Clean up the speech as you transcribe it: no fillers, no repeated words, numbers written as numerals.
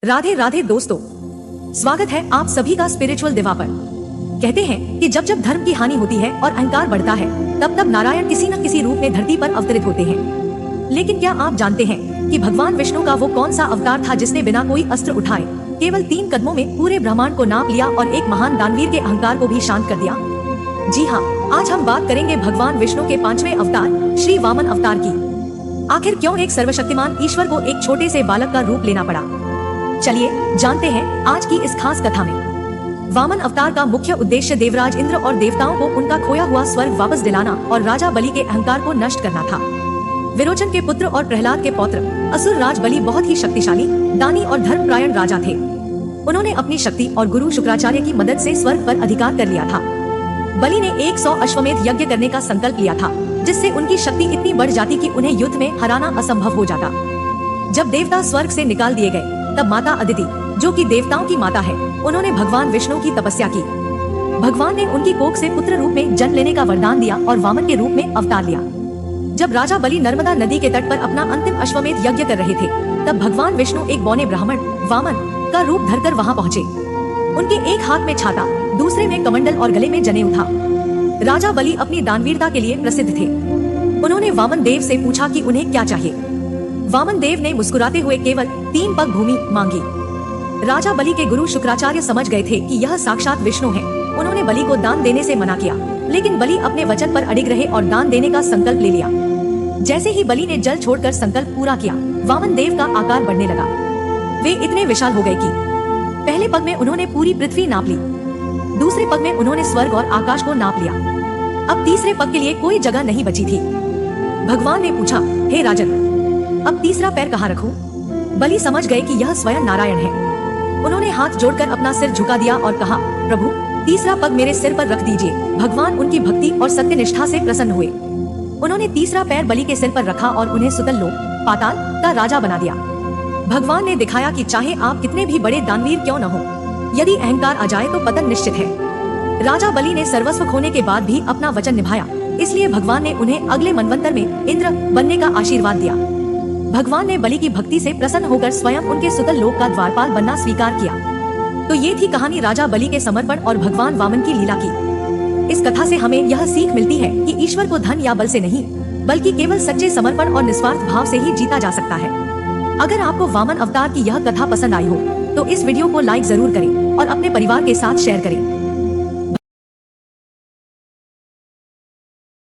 राधे राधे दोस्तों, स्वागत है आप सभी का स्पिरिचुअल दिवा पर। कहते हैं कि जब जब धर्म की हानि होती है और अहंकार बढ़ता है तब तब नारायण किसी न किसी रूप में धरती पर अवतरित होते हैं। लेकिन क्या आप जानते हैं कि भगवान विष्णु का वो कौन सा अवतार था जिसने बिना कोई अस्त्र उठाए केवल 3 कदमों में पूरे ब्रह्मांड को नाप लिया और एक महान दानवीर के अहंकार को भी शांत कर दिया? जी हाँ, आज हम बात करेंगे भगवान विष्णु के 5वें अवतार श्री वामन अवतार की। आखिर क्यों एक सर्वशक्तिमान ईश्वर को एक छोटे से बालक का रूप लेना पड़ा? चलिए जानते हैं आज की इस खास कथा में। वामन अवतार का मुख्य उद्देश्य देवराज इंद्र और देवताओं को उनका खोया हुआ स्वर्ग वापस दिलाना और राजा बलि के अहंकार को नष्ट करना था। विरोचन के पुत्र और प्रहलाद के पौत्र असुर राज बलि बहुत ही शक्तिशाली, दानी और धर्मपरायण राजा थे। उन्होंने अपनी शक्ति और गुरु शुक्राचार्य की मदद से स्वर्ग पर अधिकार कर लिया था। बलि ने 100 अश्वमेध यज्ञ करने का संकल्प लिया था, जिससे उनकी शक्ति इतनी बढ़ जाती कि उन्हें युद्ध में हराना असंभव हो जाता। जब देवता स्वर्ग से निकाल दिए गए तब माता अदिति, जो कि देवताओं की माता है, उन्होंने भगवान विष्णु की तपस्या की। भगवान ने उनकी कोख से पुत्र रूप में जन्म लेने का वरदान दिया और वामन के रूप में अवतार लिया। जब राजा बलि नर्मदा नदी के तट पर अपना अंतिम अश्वमेध यज्ञ कर रहे थे तब भगवान विष्णु एक बौने ब्राह्मण वामन का रूप धरकर वहां पहुंचे। उनके एक हाथ में छाता, दूसरे में कमंडल और गले में जनेऊ था। राजा बलि अपनी दानवीरता के लिए प्रसिद्ध थे। उन्होंने वामन देव से पूछा कि उन्हें क्या चाहिए। वामन देव ने मुस्कुराते हुए केवल 3 पग भूमि मांगी। राजा बलि के गुरु शुक्राचार्य समझ गए थे कि यह साक्षात विष्णु हैं। उन्होंने बलि को दान देने से मना किया, लेकिन बलि अपने वचन पर अडिग रहे और दान देने का संकल्प ले लिया। जैसे ही बलि ने जल छोड़कर संकल्प पूरा किया, वामन देव का आकार बढ़ने लगा। वे इतने विशाल हो गए कि पहले पग में उन्होंने पूरी पृथ्वी नाप ली, दूसरे पग में उन्होंने स्वर्ग और आकाश को नाप लिया। अब तीसरे पग के लिए कोई जगह नहीं बची थी। भगवान ने पूछा, हे राजन, अब तीसरा पैर कहाँ रखूं? बलि समझ गए कि यह स्वयं नारायण है। उन्होंने हाथ जोड़कर अपना सिर झुका दिया और कहा, प्रभु, तीसरा पग मेरे सिर पर रख दीजिए। भगवान उनकी भक्ति और सत्यनिष्ठा से प्रसन्न हुए। उन्होंने तीसरा पैर बलि के सिर पर रखा और उन्हें सुतल लोक, पाताल का राजा बना दिया। भगवान ने दिखाया कि चाहे आप कितने भी बड़े दानवीर क्यों न हो, यदि अहंकार आ जाए तो पतन निश्चित है। राजा बलि ने सर्वस्व खोने के बाद भी अपना वचन निभाया, इसलिए भगवान ने उन्हें अगले मनवंतर में इंद्र बनने का आशीर्वाद दिया। भगवान ने बलि की भक्ति से प्रसन्न होकर स्वयं उनके सुतल लोक का द्वारपाल बनना स्वीकार किया। तो ये थी कहानी राजा बलि के समर्पण और भगवान वामन की लीला की। इस कथा से हमें यह सीख मिलती है कि ईश्वर को धन या बल से नहीं, बल्कि केवल सच्चे समर्पण और निस्वार्थ भाव से ही जीता जा सकता है। अगर आपको वामन अवतार की यह कथा पसंद आई हो तो इस वीडियो को लाइक जरूर करें और अपने परिवार के साथ शेयर करें।